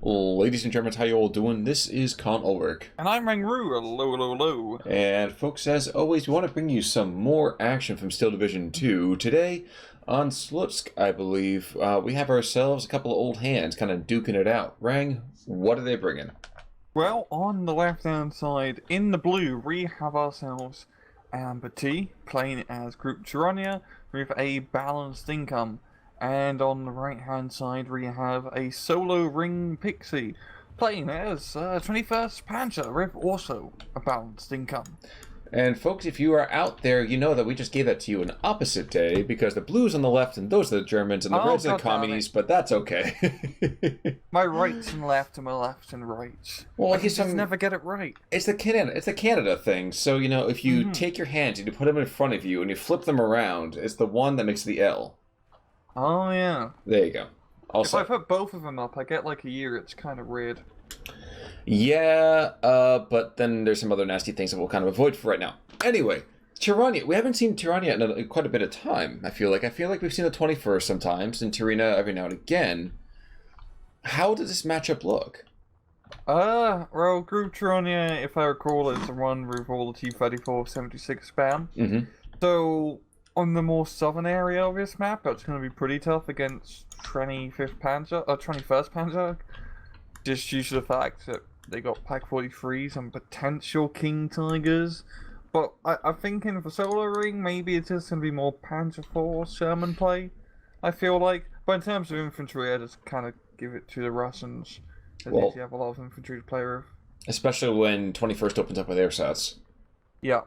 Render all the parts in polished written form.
Ladies and gentlemen, how you all doing? This is Con Ulrich. And I'm Rangru, hello, hello, hello. And folks, as always, we want to bring you some more action from Steel Division 2. Today, on Slutsk, I believe, we have ourselves a couple of old hands kind of duking it out. Rang, what are they bringing? Well, on the left-hand side, in the blue, we have ourselves AmberT, playing as Group Tyurina, with a balanced income. And on the right-hand side, we have a solo ring pixy, playing as 21st Panzer, with also a balanced income. And folks, if you are out there, you know that we just gave that to you an opposite day, because the blue's on the left, and those are the Germans, and the reds are the commies, but that's okay. My rights and left, and my left and right. Well, I just never get it right. It's the Canada thing. So, you know, if you take your hands and you put them in front of you and you flip them around, it's the one that makes the L. Oh, yeah. There you go. Also, if I put both of them up, I get like a year. It's kind of weird. Yeah, but then there's some other nasty things that we'll kind of avoid for right now. Anyway, Tyurina. We haven't seen Tyurina in quite a bit of time, I feel like. We've seen the 21st sometimes, and Tyurina every now and again. How does this matchup look? Well, Group Tyurina, if I recall, is the one with all the T-34 76 spam. Mm-hmm. So, on the more southern area of this map, that's going to be pretty tough against 21st Panzer, just due to the fact that they got Pak 43s and potential King Tigers. But I'm thinking for solo ring, maybe it's just going to be more Panzer IV Sherman play, I feel like. But in terms of infantry, I just kind of give it to the Russians. Well, they have a lot of infantry to play with. Especially when 21st opens up with air sets. Yeah.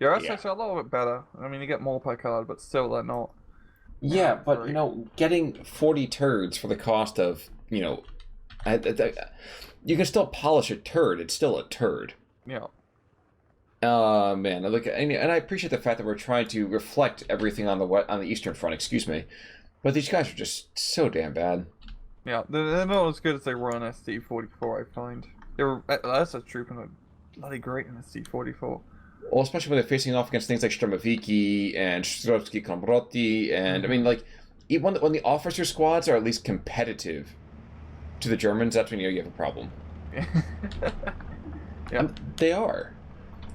Yeah, that's a little bit better. I mean, you get more per card, but still they're not. Yeah, but, you know, getting 40 turds for the cost of, you know, you can still polish a turd. It's still a turd. Yeah. Man, and I appreciate the fact that we're trying to reflect everything on the Eastern Front. Excuse me, but these guys are just so damn bad. Yeah, they're not as good as they were on SD-44. I find that's a troop and bloody great in SD-44. Well, especially when they're facing off against things like Sturmoviki and Strovsky Kombroti, and I mean, like, when the officer squads are at least competitive to the Germans, that's when you have a problem. Yeah, they are.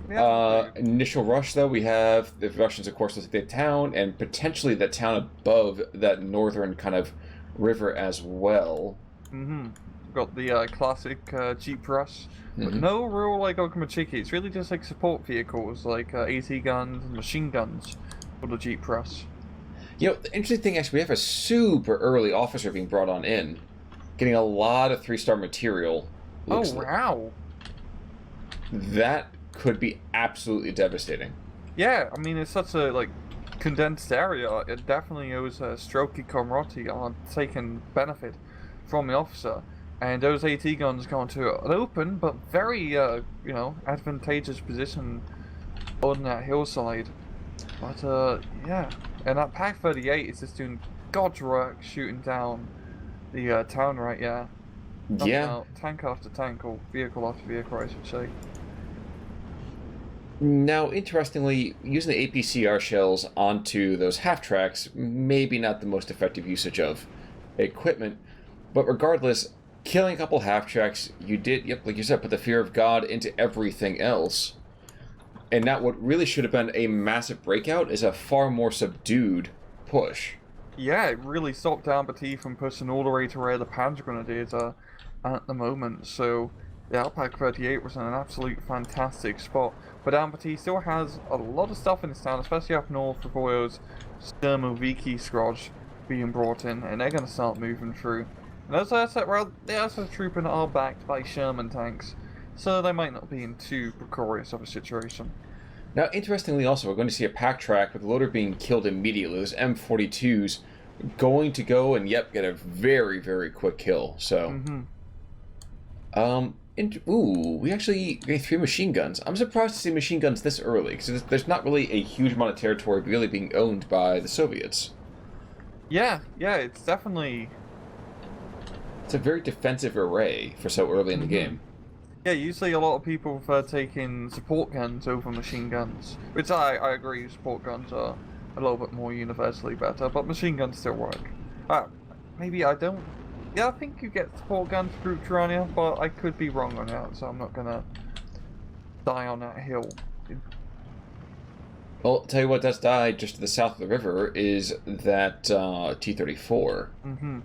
Yeah, initial rush, though, we have the Russians, of course, will take the town, and potentially the town above that northern kind of river as well. Mm-hmm. Got the classic Jeep Rush, but no real like Okamachiki. It's really just like support vehicles like AT guns and machine guns for the Jeep Rush. You know, the interesting thing, actually, we have a super early officer being brought on in, getting a lot of 3-star material. Oh, wow. That could be absolutely devastating. Yeah, I mean, it's such a like condensed area. It definitely owes Strokey Komroti on taking benefit from the officer. And those AT guns go into an open but very, you know, advantageous position on that hillside. But, yeah. And that Pak 38 is just doing God's work shooting down the town right, yeah. Yeah. Tank after tank, or vehicle after vehicle, I should say. Now, interestingly, using the APCR shells onto those half-tracks, maybe not the most effective usage of equipment, but regardless, killing a couple half-tracks, you did, like you said, put the fear of God into everything else. And now what really should have been a massive breakout is a far more subdued push. Yeah, it really stopped AmberT from pushing all the way to where the Panzer Grenadiers are at the moment, so the Pak 38 was in an absolute fantastic spot. But AmberT still has a lot of stuff in this town, especially up north with all those Sturmoviki squads being brought in, and they're going to start moving through. And as I said, well, they also trooping are backed by Sherman tanks, so they might not be in too precarious of a situation. Now, interestingly also, we're going to see a pack track with the loader being killed immediately. Those M42s going to go and, yep, get a very, very quick kill. So, we actually get 3 machine guns. I'm surprised to see machine guns this early, because there's not really a huge amount of territory really being owned by the Soviets. Yeah, it's definitely... It's a very defensive array for so early in the game. Yeah, usually a lot of people prefer taking support guns over machine guns, which I agree, support guns are a little bit more universally better, but machine guns still work. Maybe I don't Yeah, I think you get support guns through Tyurina, but I could be wrong on that, so I'm not gonna die on that hill. Well, tell you what does die just to the south of the river is that T-34. Mm-hmm.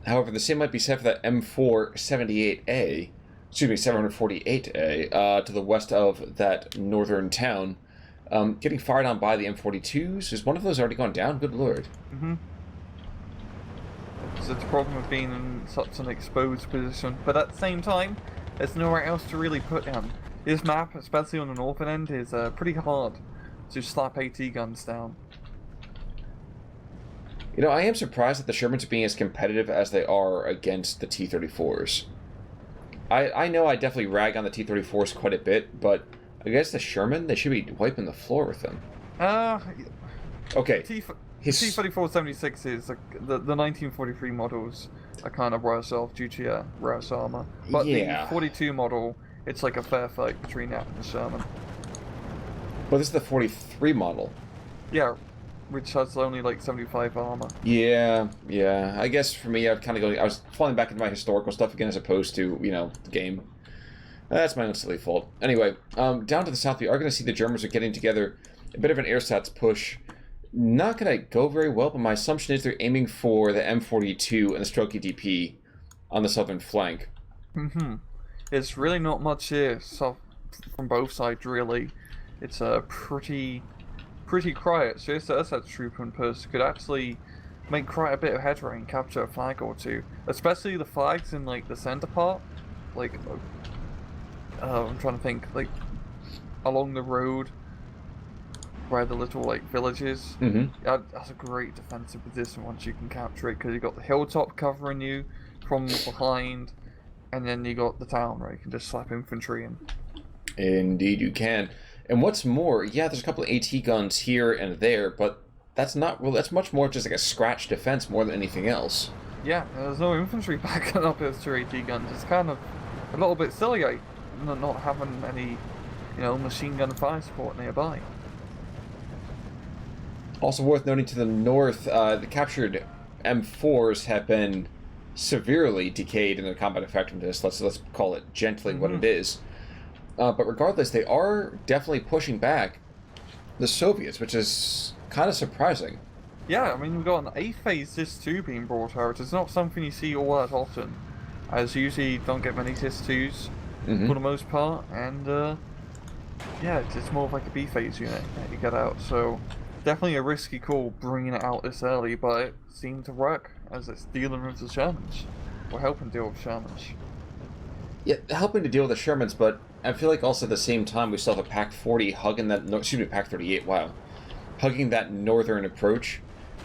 However, the same might be said for that M478A, excuse me, 748A, to the west of that northern town. Getting fired on by the M42s. Is one of those already gone down? Good lord. Mm-hmm. It's the problem of being in such an exposed position, but at the same time, there's nowhere else to really put him. This map, especially on the northern end, is pretty hard to slap AT guns down. You know, I am surprised that the Shermans are being as competitive as they are against the T-34s. I know I definitely rag on the T-34s quite a bit, but against the Sherman, they should be wiping the floor with them. Okay. T-34-76 is the 1943 models are kind of worse off due to worse armor, but the 42 model, it's like a fair fight between that and the Sherman. But this is the 43 model. Yeah, which has only like 75 armor. Yeah. I guess for me, I was falling back into my historical stuff again as opposed to, you know, the game. That's my own silly fault. Anyway, down to the south, we are going to see the Germans are getting together. A bit of an airstats push. Not going to go very well, but my assumption is they're aiming for the M42 and the Strelky DP on the southern flank. Mm-hmm. It's really not much here from both sides, really. It's pretty quiet. So this airstats troop and push could actually make quite a bit of headway and capture a flag or two. Especially the flags in like the center part. Like, I'm trying to think, like, along the road where the little, like, villages. Mm-hmm. That's a great defensive position once you can capture it, because you got the hilltop covering you from behind, and then you got the town where you can just slap infantry in. Indeed you can. And what's more, yeah, there's a couple of AT guns here and there, but that's not real. That's much more just like a scratch defense more than anything else. Yeah, there's no infantry backing up those two AT guns. It's kind of a little bit silly, not having any, you know, machine gun fire support nearby. Also worth noting to the north, the captured M4s have been severely decayed in their combat effectiveness. Let's call it gently what it is. But regardless, they are definitely pushing back the Soviets, which is kind of surprising. Yeah, I mean, we've got an 8th phase SIS-2 being brought out. It's not something you see all that often, as you usually don't get many SIS-2s for the most part, and yeah, it's more of like a B phase unit that you get out, so definitely a risky call bringing it out this early, but it seemed to work as it's dealing with the Shermans, or helping deal with Shermans. Yeah, helping to deal with the Shermans, but I feel like also at the same time we still have a Pac 40 hugging that, Pac 38, wow, hugging that northern approach.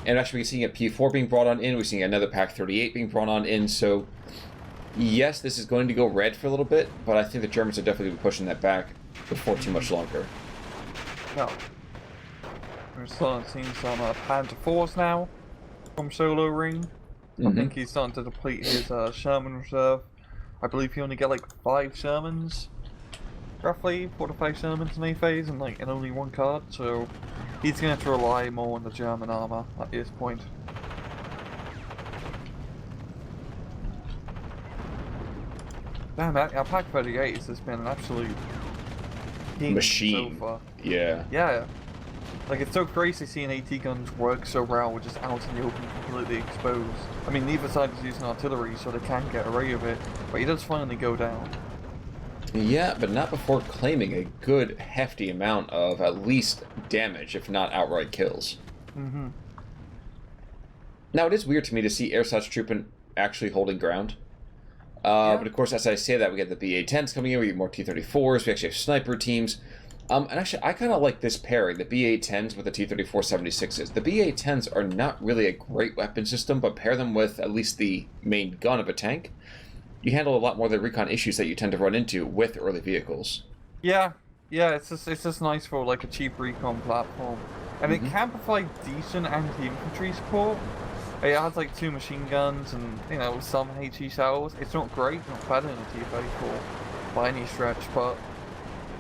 And actually we're seeing a P4 being brought on in, we're seeing another Pac 38 being brought on in, so yes, this is going to go red for a little bit, but I think the Germans are definitely pushing that back before too much longer. No. We're starting to see some Panzer 4s now from Solo Ring. I think he's starting to deplete his Sherman reserve. I believe he only get like 5 Shermans, roughly 4 to 5 Shermans in A phase, and like in only 1 card. So he's going to have to rely more on the German armor at this point. Damn, our Pac 38 has just been an absolute machine. So far. Yeah. Yeah. Like, it's so crazy seeing AT guns work so well, just out in the open, completely exposed. I mean, neither side is using artillery, so they can get away with it, but he does finally go down. Yeah, but not before claiming a good, hefty amount of at least damage, if not outright kills. Now, it is weird to me to see airsats trooping actually holding ground. But of course, as I say that, we get the BA-10s coming in, we get more T-34s, we actually have sniper teams. And actually, I kind of like this pairing, the BA-10s with the T-34-76s. The BA-10s are not really a great weapon system, but pair them with at least the main gun of a tank, you handle a lot more of the recon issues that you tend to run into with early vehicles. Yeah, it's just nice for like a cheap recon platform. And it can provide decent anti-infantry support. It has like 2 machine guns and, you know, some HE shells. It's not great, not better than a T-34 by any stretch, but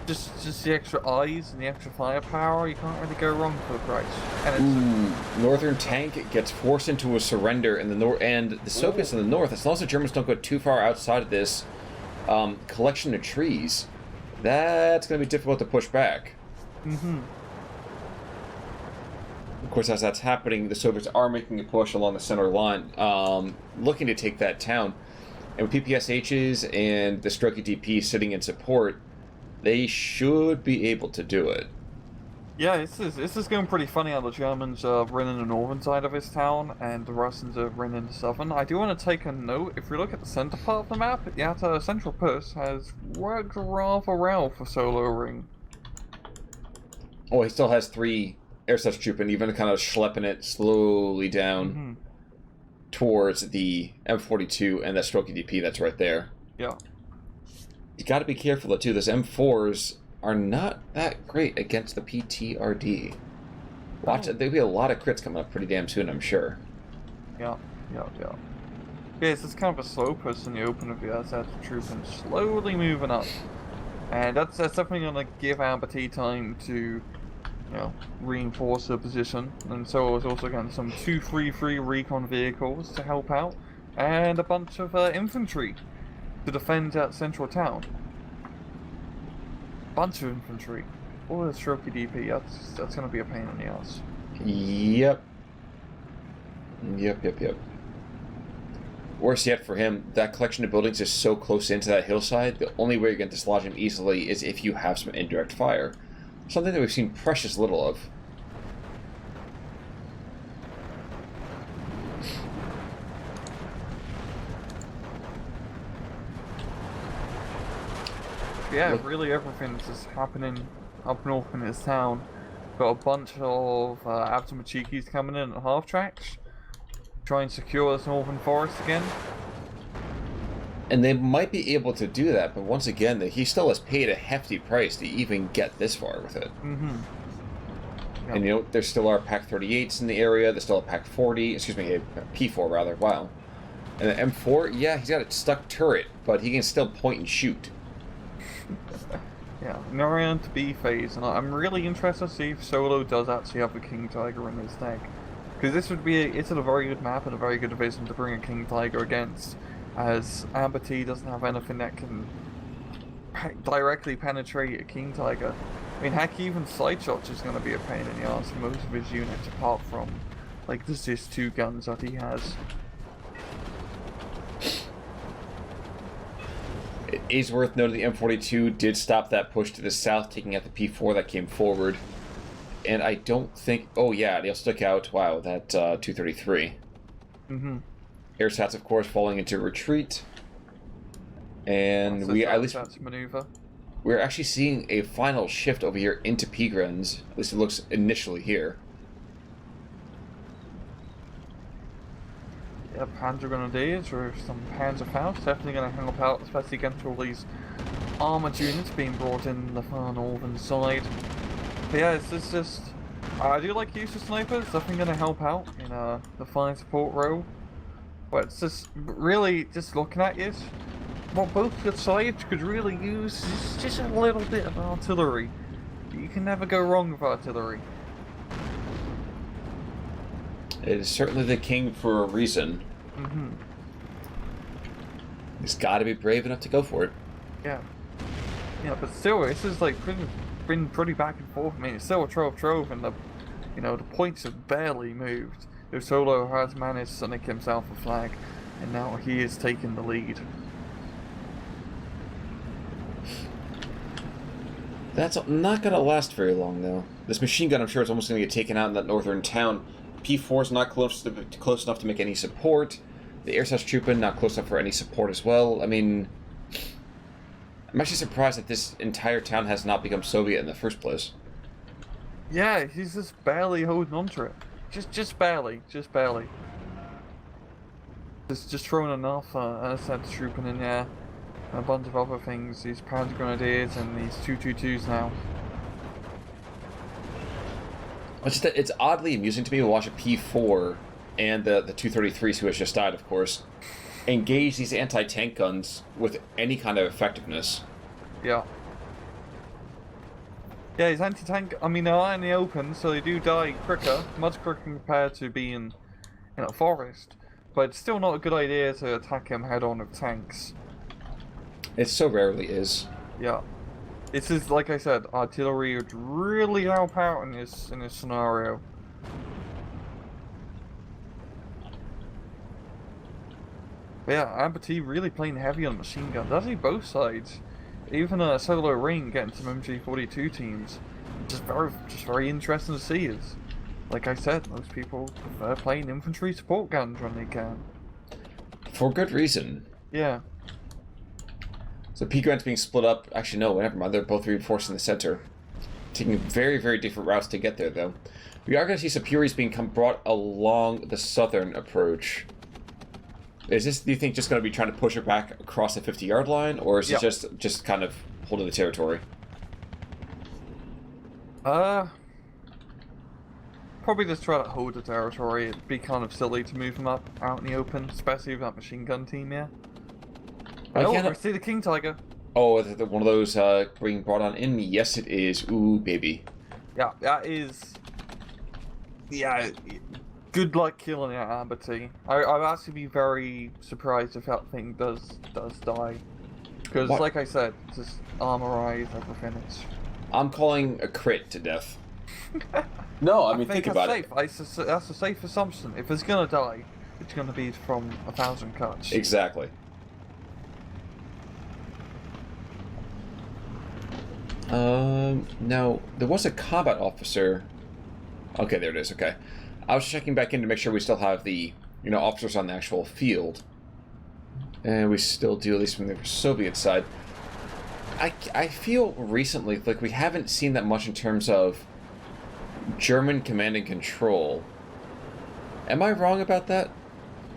just the extra eyes and the extra firepower, you can't really go wrong for the price. And it's Northern tank gets forced into a surrender in the north, and the Soviets in the north, as long as the Germans don't go too far outside of this collection of trees, that's going to be difficult to push back. Of course, as that's happening, the Soviets are making a push along the center line, looking to take that town. And with PPSHs and the Stroke DP sitting in support, they should be able to do it. Yeah, this is going pretty funny how the Germans are running the northern side of this town and the Russians are running the southern. I do want to take a note, if we look at the center part of the map, the central push has worked rather well for soloing. Oh, he still has 3 air such troop and even kind of schlepping it slowly down towards the M42 and that Stroke DP that's right there. Yeah. You got to be careful though too. Those M4s are not that great against the PTRD. Watch it. There'll be a lot of crits coming up pretty damn soon, I'm sure. Yeah. Yeah, it's kind of a slow push in the open of the SS troop and slowly moving up. And that's definitely going to give AmberT time to, reinforce the position. And so it's also getting some 233 recon vehicles to help out, and a bunch of infantry to defend that central town. Bunch of infantry. All the Stroke DP, that's going to be a pain in the ass. Yep. Worse yet for him, that collection of buildings is so close into that hillside, the only way you're going to dislodge him easily is if you have some indirect fire. Something that we've seen precious little of. Yeah, really everything's just happening up north in this town. Got a bunch of Avtomachikis coming in at half tracks. Try and secure this northern forest again. And they might be able to do that, but once again, he still has paid a hefty price to even get this far with it. Yep. And there still are Pack 38s in the area, there's still a Pack 40, excuse me, a P4 rather, wow. And the M4, yeah, he's got a stuck turret, but he can still point and shoot. Yeah, now we're on to B phase, and I'm really interested to see if Solo does actually have a King Tiger in his deck. Because this would be it's a very good map and a very good division to bring a King Tiger against, as AmberT doesn't have anything that can directly penetrate a King Tiger. I mean, heck, even side shots is going to be a pain in the ass for most of his units, apart from, like, there's just 2 guns that he has. It is worth noting the M42 did stop that push to the south, taking out the P4 that came forward. And I don't think... Oh, yeah, they'll stick out. Wow, that 233. Air stats, of course, falling into retreat. And maneuver. We're actually seeing a final shift over here into Pogrens. At least it looks initially here. Yeah, Panzer Grenadiers or some Panzer Faust definitely going to help out, especially against all these armoured units being brought in the far northern side. But yeah, it's just... I do like use of snipers, definitely going to help out in the fire support role. But it's just really just looking at it, what both the sides could really use is just a little bit of artillery. You can never go wrong with artillery. It is certainly the king for a reason. He's got to be brave enough to go for it. Yeah, but still, this is like been pretty back and forth. I mean, it's still a trove, and the points have barely moved. Though Solo has managed to nick himself a flag, and now he is taking the lead. That's not going to last very long, though. This machine gun, I'm sure, is almost going to get taken out in that northern town. P4 is not close enough to make any support. The air such trooping not close enough for any support as well. I mean, I'm actually surprised that this entire town has not become Soviet in the first place. Yeah, he's just barely holding on to it. Just barely. Just throwing enough SS trooping in there. And a bunch of other things. These Panzer Grenadiers and these 222s now. It's oddly amusing to me to watch a P4 and the 233s, who has just died, of course, engage these anti-tank guns with any kind of effectiveness. Yeah. Yeah, his anti-tank, I mean, they're out in the open, so they do die quicker, much quicker compared to being in a forest. But it's still not a good idea to attack him head-on with tanks. It so rarely is. Yeah. This is, like I said, artillery would really help out in this scenario. But yeah, AmberT really playing heavy on machine guns. Actually, both sides. Even a solo ring getting some MG42 teams. Just very interesting to see. Is like I said, most people prefer playing infantry support guns when they can. For good reason. Yeah. So P Grant's being split up. Actually, no, never mind. They're both reinforced in the center. Taking very, very different routes to get there, though. We are going to see some Furies being brought along the southern approach. Is this, do you think, just going to be trying to push her back across the 50-yard line, or is it just kind of holding the territory? Probably just try to hold the territory. It'd be kind of silly to move them up out in the open, especially with that machine gun team, yeah. I see the King Tiger. Oh, is it one of those being brought on in? Yes, it is. Ooh, baby. Yeah, that is... Yeah, good luck killing it, AmberT. I'd actually be very surprised if that thing does die. Because, like I said, just armorize everything. I'm calling a crit to death. No, I mean, think about it. That's a safe assumption. If it's gonna die, it's gonna be from 1,000 cuts. Exactly. Now, there was a combat officer. Okay, there it is, okay. I was checking back in to make sure we still have the, officers on the actual field. And we still do, at least from the Soviet side. I feel recently like we haven't seen that much in terms of German command and control. Am I wrong about that?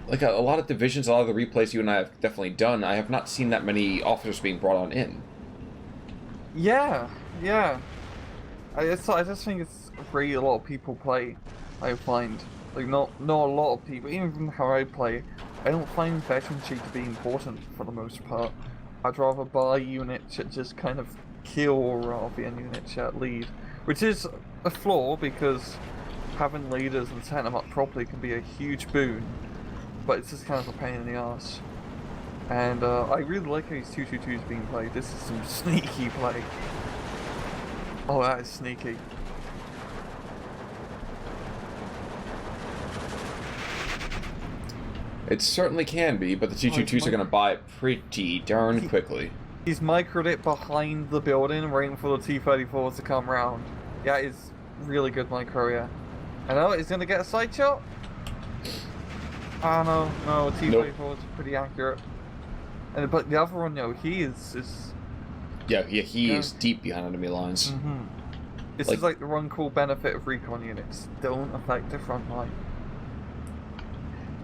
Like, a lot of divisions, a lot of the replays you and I have definitely done, I have not seen that many officers being brought on in. Yeah. I just think it's really a lot of people play. I find like not a lot of people, even from how I play, I don't find veterancy to be important for the most part. I'd rather buy units that just kind of kill rather than units that lead, which is a flaw because having leaders and setting them up properly can be a huge boon, but it's just kind of a pain in the ass. And I really like how these 222 is being played. This is some sneaky play. Oh, that is sneaky. It certainly can be, but the 222s are going to buy it pretty darn quickly. He's microed it behind the building, waiting for the T-34s to come round. Yeah, it's really good micro, yeah. I know, he's going to get a side shot. Ah, no, T-34 is pretty accurate. But the other one, he is... Yeah, he is deep behind enemy lines. Mm-hmm. This is like the one cool benefit of recon units. Don't affect the front line.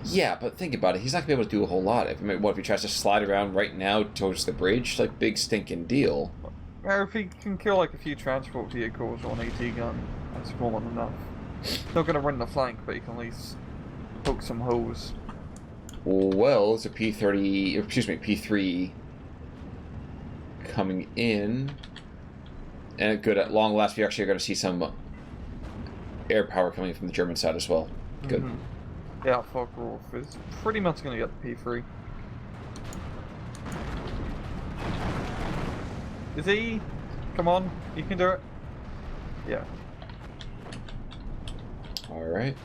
Yeah, but think about it. He's not going to be able to do a whole lot. What if he tries to slide around right now towards the bridge? Like, big stinking deal. Or if he can kill like a few transport vehicles or an AT gun, that's more than enough. Not going to run the flank, but he can at least poke some holes. Well, it's a P3 coming in. And good, at long last, we actually are going to see some air power coming from the German side as well. Good. Mm-hmm. Yeah, Focke-Wulf is pretty much going to get the P3. Is he? Come on, you can do it. Yeah. Alright.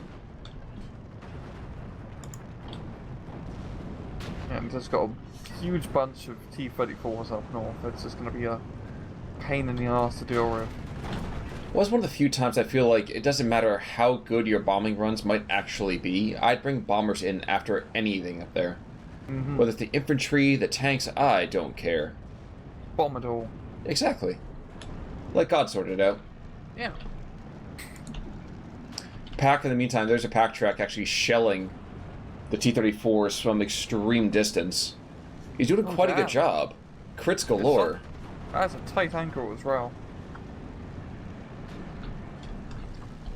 And just got a huge bunch of T-34s up north. It's just going to be a pain in the ass to deal with. Well, it's one of the few times I feel like it doesn't matter how good your bombing runs might actually be. I'd bring bombers in after anything up there. Mm-hmm. Whether it's the infantry, the tanks, I don't care. Bomb it all. Exactly. Let God sort it out. Yeah. Pack, in the meantime, there's a pack track actually shelling the T-34s from extreme distance. He's doing quite a good job. Crits galore. That's a tight angle as well.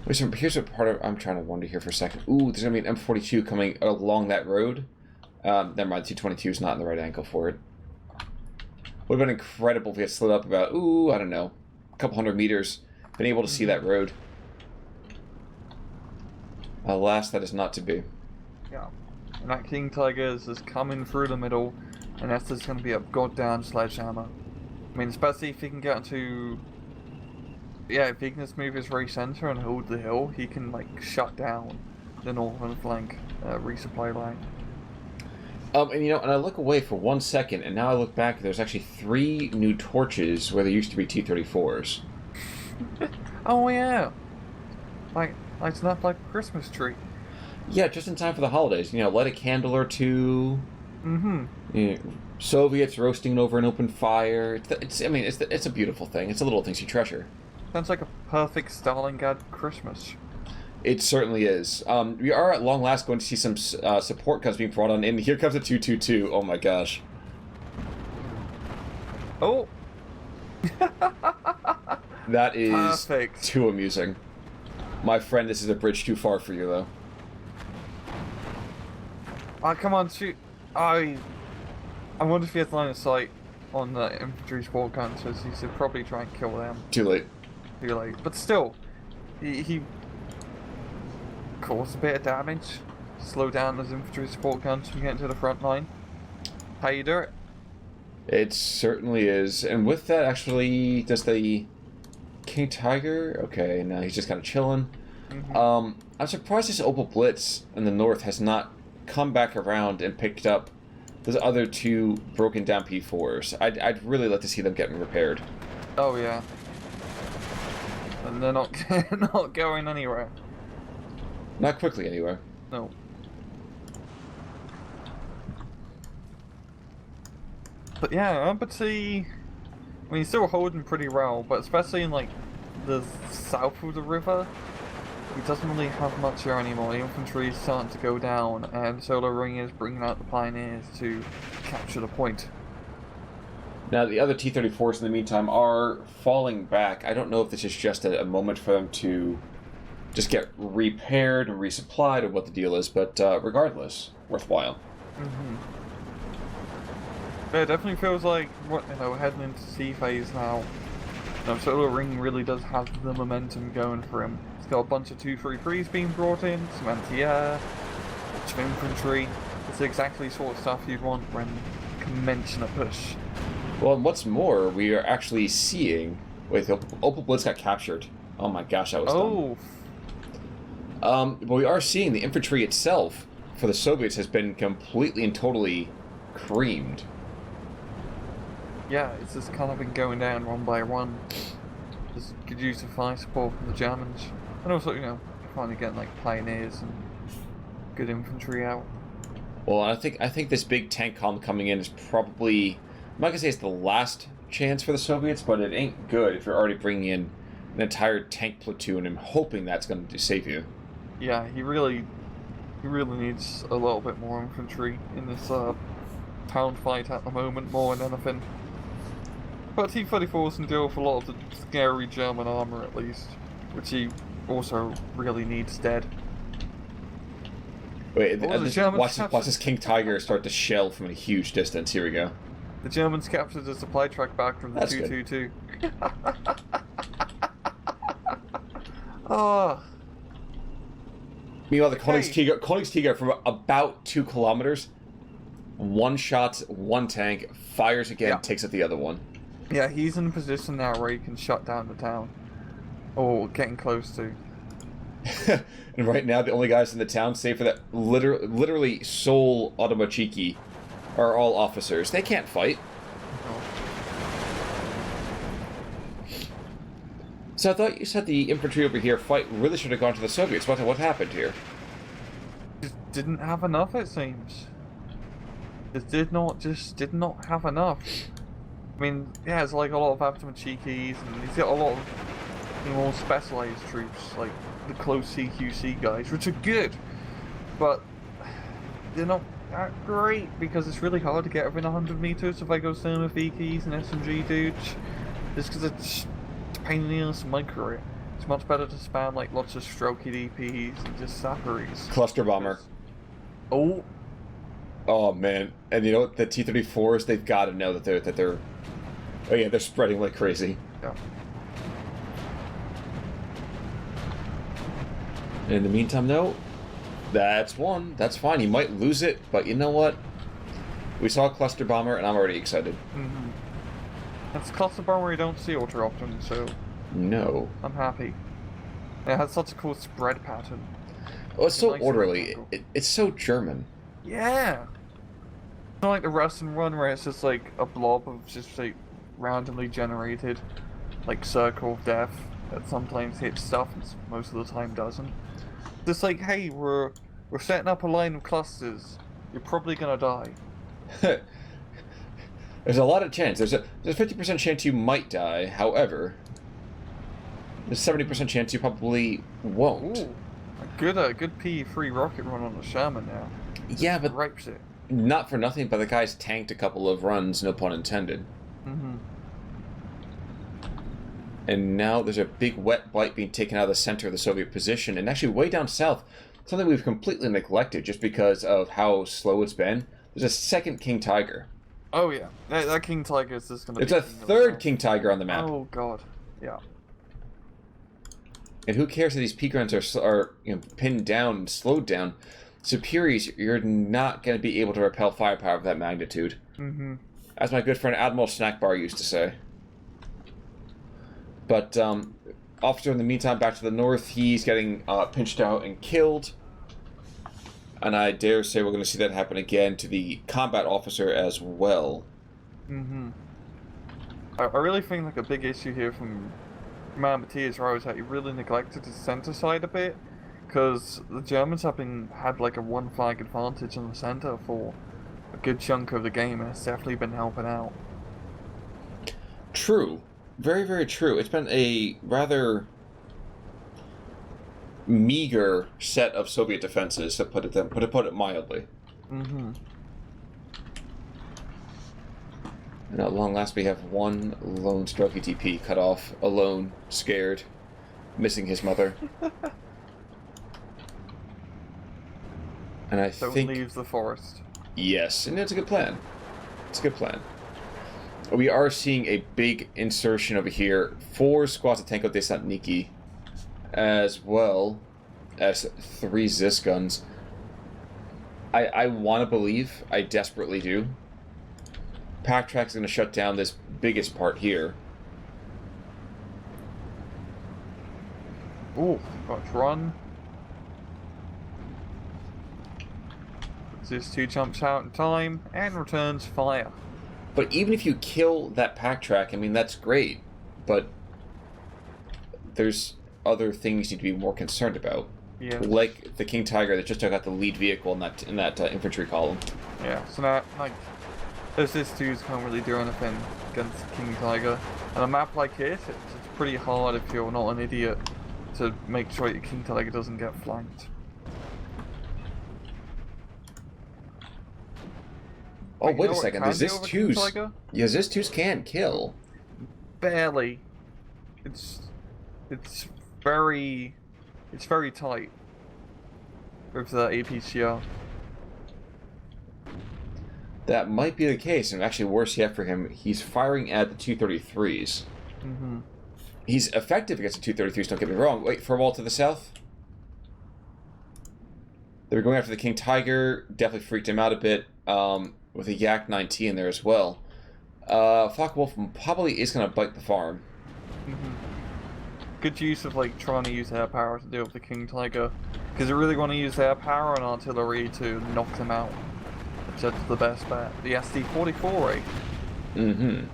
Wait, so here's a part of... I'm trying to wonder here for a second. Ooh, there's going to be an M42 coming along that road. Never mind, the T-22 is not in the right angle for it. Would have been incredible if he had slid up about, I don't know, couple hundred meters, been able to see that road. Alas, that is not to be. Yeah. And that King Tiger is just coming through the middle, and that's just going to be a goddamn sledgehammer. I mean, especially if he can get into... Yeah, if he can just move his very center and hold the hill, he can, like, shut down the northern flank resupply line. And you know, and I look away for 1 second, and now I look back, there's actually 3 new torches where there used to be T-34s. Oh, yeah. Like, lighting up like a Christmas tree. Yeah, just in time for the holidays. You know, light a candle or two. Mm-hmm. You know, Soviets roasting over an open fire. It's a beautiful thing. It's the little things you treasure. Sounds like a perfect Stalingrad Christmas. It certainly is. We are at long last going to see some support guns being brought on in. Here comes a 222. Oh my gosh. Oh! That is Perfect. too amusing. My friend, this is a bridge too far for you, though. Oh, come on, shoot. I wonder if he has line of sight on the infantry support guns, so he should probably try and kill them. Too late. Too late. But still, he caused a bit of damage. Slow down those infantry support guns from getting to the front line. How you do it? It certainly is. And with that, actually, does the King Tiger... Okay, now he's just kind of chilling. Mm-hmm. I'm surprised this Opel Blitz in the north has not come back around and picked up those other 2 broken down P4s. I'd really like to see them getting repaired. Oh yeah. And they're not not going anywhere. Not quickly, anyway. No. But yeah, AmberT, I mean, still holding pretty well, but especially in, like, the south of the river, he doesn't really have much there anymore. The infantry is starting to go down, and Solar Ring is bringing out the pioneers to capture the point. Now, the other T-34s in the meantime are falling back. I don't know if this is just a moment for them to just get repaired and resupplied or what the deal is, but regardless, worthwhile. Mm-hmm. Yeah, it definitely feels like we're heading into C phase now. Solar Ring really does have the momentum going for him. He's got a bunch of 233s being brought in, some anti-air, some infantry. It's exactly the sort of stuff you'd want when commencing a push. Well, and what's more, we are actually seeing... Wait, the Opel Blitz got captured. Oh my gosh, that was dumb. But we are seeing the infantry itself for the Soviets has been completely and totally creamed. Yeah, it's just kind of been going down one by one. Just could use the fire support from the Germans. And also, finally getting like pioneers and good infantry out. Well, I think this big tank column coming in is probably... I'm not going to say it's the last chance for the Soviets, but it ain't good if you're already bringing in an entire tank platoon and hoping that's going to save you. Yeah, he really needs a little bit more infantry in this town fight at the moment, more than anything. But T-34s can deal with a lot of the scary German armor at least, which he also really needs dead. Wait, watch this King Tiger start to shell from a huge distance. Here we go. The Germans captured the supply truck back from the 222. Oh. Meanwhile, the Königstiger from about 2 kilometers, one shot, one tank, fires again, takes out the other one. Yeah, he's in a position now where he can shut down the town. Or getting close to. And right now, the only guys in the town, save for that literally sole Automachiki, are all officers. They can't fight. No. So I thought you said the infantry over here fight really should have gone to the Soviets. What happened here? Just didn't have enough, it seems. Just did not have enough. I mean, yeah, it's like a lot of Automachikis, and he's got a lot of more specialized troops, like the close CQC guys, which are good, but they're not that great because it's really hard to get within 100 meters if I go Thermofikis and SMG dudes, just because it's a pain in the ass to micro it. It's much better to spam like lots of strokey DPs and just sapperies. Cluster bomber. Oh man, and you know what? The T-34s, they've got to know that they're oh yeah, they're spreading like crazy. Yeah. In the meantime, though, that's one. That's fine. He might lose it, but you know what? We saw a cluster bomber, and I'm already excited. Mm-hmm. It's a cluster bomber you don't see ultra often, so No. I'm happy. It has such a cool spread pattern. Oh, it's so nice orderly. It's so German. Yeah. It's not like the rest and run where it's just like a blob of just like randomly generated like circle of death that sometimes hits stuff and most of the time doesn't. Just like, hey, we're setting up a line of clusters. You're probably gonna die. There's a lot of chance. There's a 50% chance you might die. However, there's a 70% chance you probably won't. Ooh, a good P3 rocket run on the Sherman now. Yeah, but Rapes it. not for nothing, but the guy's tanked a couple of runs, no pun intended. Mm-hmm. And now there's a big wet blight being taken out of the center of the Soviet position, and actually way down south, something we've completely neglected just because of how slow it's been. There's a second King Tiger. Oh yeah, that King Tiger is just gonna. It's a third King Tiger on the map. Oh god, yeah. And who cares that these peak runs are pinned down and slowed down? Superiors, you're not going to be able to repel firepower of that magnitude. Mm-hmm. As my good friend Admiral Snackbar used to say. But, officer in the meantime, back to the north, he's getting pinched out and killed. And I dare say we're going to see that happen again to the combat officer as well. Mm-hmm. I really think like a big issue here from AmberT is that he really neglected his center side a bit, because the Germans had like a one flag advantage in the center for a good chunk of the game, and it's definitely been helping out. True. Very, very true. It's been a rather meager set of Soviet defenses, to put it mildly. Mm-hmm. And at long last, we have one lone stroke ETP cut off, alone, scared, missing his mother. And I think leaves the forest. Yes, and it's a good plan. It's a good plan. We are seeing a big insertion over here for squads of Tanko Desantniki, as well as 3 Zis guns. I want to believe, I desperately do, Pack-Track's going to shut down this biggest part here. Ooh, got run. Zis 2 jumps out in time and returns fire. But even if you kill that Pack-Track, I mean, that's great. But there's other things you need to be more concerned about. Yeah. Like the King Tiger that just took out the lead vehicle in that infantry column. Yeah, so now, like, those Zis-2s can't really do anything against King Tiger. And a map like this, it's pretty hard if you're not an idiot to make sure your King Tiger doesn't get flanked. Oh, wait a second. The Zis-2s... Yeah, Zis-2s can kill. Barely. It's very tight with the APCR. That might be the case, and actually worse yet for him, he's firing at the 233s. Mm-hmm. He's effective against the 233s, don't get me wrong. Wait, for a wall to the south? They were going after the King Tiger, definitely freaked him out a bit, with a Yak 9T in there as well. Focke-Wulf probably is going to bite the farm. Mm-hmm. Good use of like trying to use air power to deal with the King Tiger, because you really want to use air power and artillery to knock them out. That's the best bet. The SD-44, eh? Mm-hmm.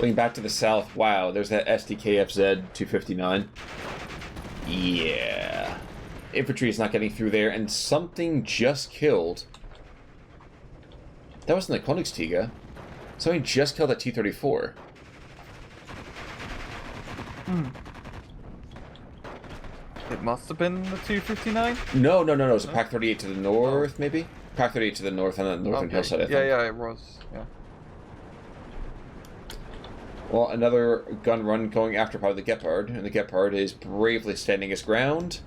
Looking back to the south, wow, there's that SDKFZ 259. Yeah. Infantry is not getting through there, and something just killed. That wasn't the Königstiger. Something just killed that T-34. Hmm. It must have been the 259? No. It was a Pak-38 to the north, maybe? Pak-38 to the north on the northern hillside, I think. Yeah, it was. Yeah. Well, another gun run going after probably the Gepard, and the Gepard is bravely standing his ground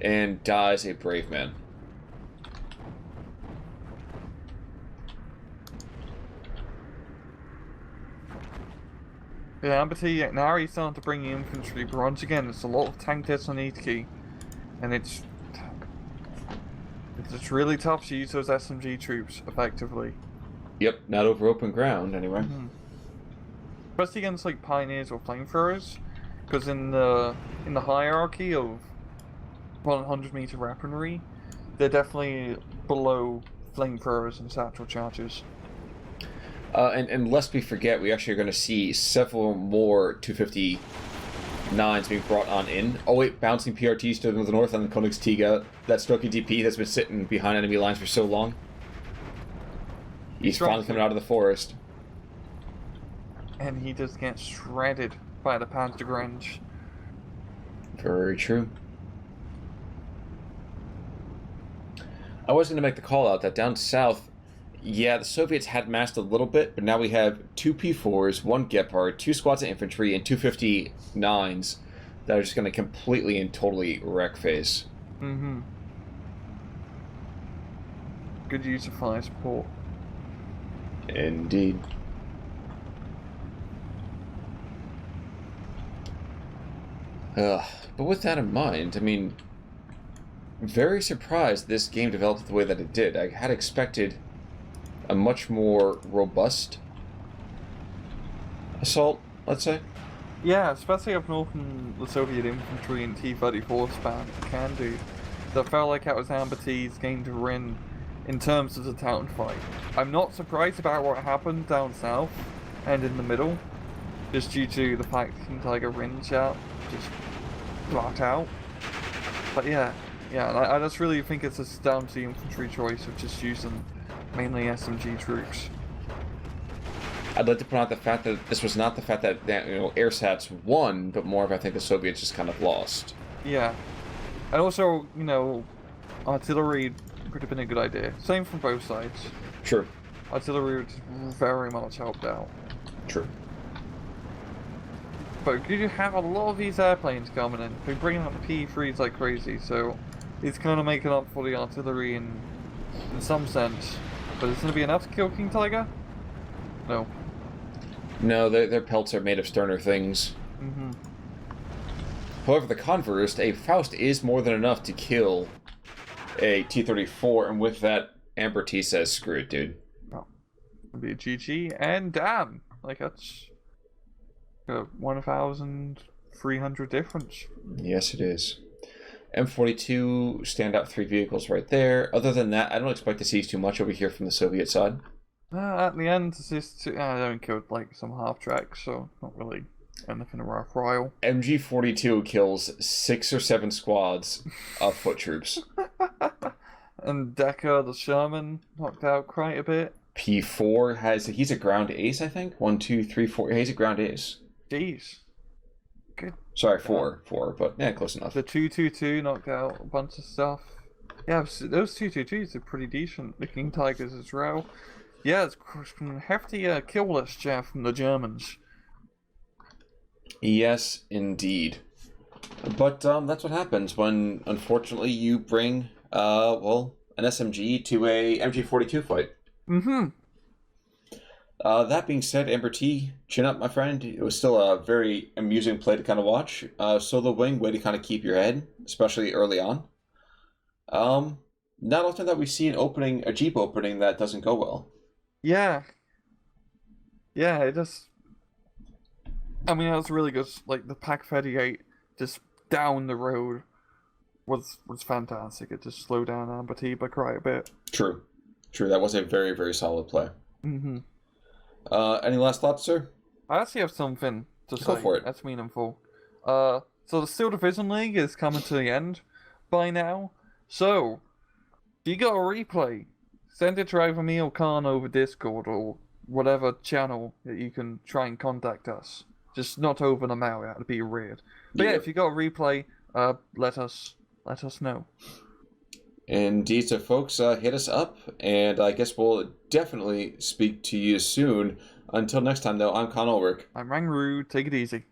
and dies a brave man. Yeah, AmberT, now he's starting to bring in infantry, but once again, it's a lot of tank deaths on each key, and it's really tough to use those SMG troops effectively. Yep, not over open ground anyway. Especially against like pioneers or flamethrowers, because in the hierarchy of 100-meter weaponry, they're definitely below flamethrowers and satchel charges. And lest we forget, we actually are going to see several more 259s being brought on in. Oh wait, bouncing PRTs to the north on the Königstiga. That Stroky DP that's been sitting behind enemy lines for so long. He's finally coming out of the forest. And he just gets shredded by the Panzer Grange. Very true. I was going to make the call out that down south, yeah, the Soviets had massed a little bit, but now we have 2 P4s, 1 Gepard, 2 squads of infantry, and 2 59s that are just going to completely and totally wreck face. Good use of fire support. Indeed. But with that in mind, I mean, very surprised this game developed the way that it did. I had expected a much more robust assault, let's say. Yeah, especially up north in the Soviet infantry and T-34 span can do. So I felt like that was AmberT's game to win in terms of the town fight. I'm not surprised about what happened down south and in the middle, just due to the fact King Tiger Ringe out just flat out. But yeah, I just really think it's just down to the infantry choice of just using mainly SMG troops. I'd like to point out the fact that this was not the fact that AirSats won, but more of I think the Soviets just kind of lost. Yeah, and also artillery would have been a good idea. Same from both sides. True. Artillery would very much helped out. True. But you have a lot of these airplanes coming in. They're bringing up the P3s like crazy, so it's kind of making up for the artillery in some sense. But is it going to be enough to kill King Tiger? No. No, their pelts are made of sterner things. However, the converse, a Faust is more than enough to kill a T-34, and with that, AmberT says, screw it, dude. Oh. It'll be a GG, and damn! Like, that's a 1,300 difference. Yes, it is. M42, standout 3 vehicles right there. Other than that, I don't expect to see too much over here from the Soviet side. At the end, it's just, I don't killed like some half tracks, so not really anything worthwhile. MG42 kills 6 or 7 squads of foot troops. And Decker, the Sherman, knocked out quite a bit. P4 he's a ground ace, I think. 1, 2, 3, 4. He's a ground ace. Jeez. Good. Sorry, 4, but yeah, close enough. The 222 knocked out a bunch of stuff. Yeah, those 222s are pretty decent. The King Tigers as well. Yeah, it's some hefty kill list, Jeff, from the Germans. Yes, indeed. But that's what happens when, unfortunately, you bring, an SMG to a MG42 fight. That being said, AmberT, chin up, my friend. It was still a very amusing play to kind of watch. Solo wing, way to kind of keep your head, especially early on. Not often that we see a Jeep opening that doesn't go well. Yeah, it just... I mean, that was really good. Like, the Pak 38 just down the road was fantastic. It just slowed down AmberT by quite a bit. True. That was a very, very solid play. Any last thoughts, sir? I actually have something to say. Go for it. That's meaningful. So the Steel Division League is coming to the end by now. So, if you got a replay, send it to either me or Khan over Discord or whatever channel that you can try and contact us. Just not over the mail, that'd be weird. But yeah, if you got a replay, let us know. Indeed, so folks, hit us up, and I guess we'll definitely speak to you soon. Until next time, though, I'm Con Ulrich. I'm Rangru. Take it easy.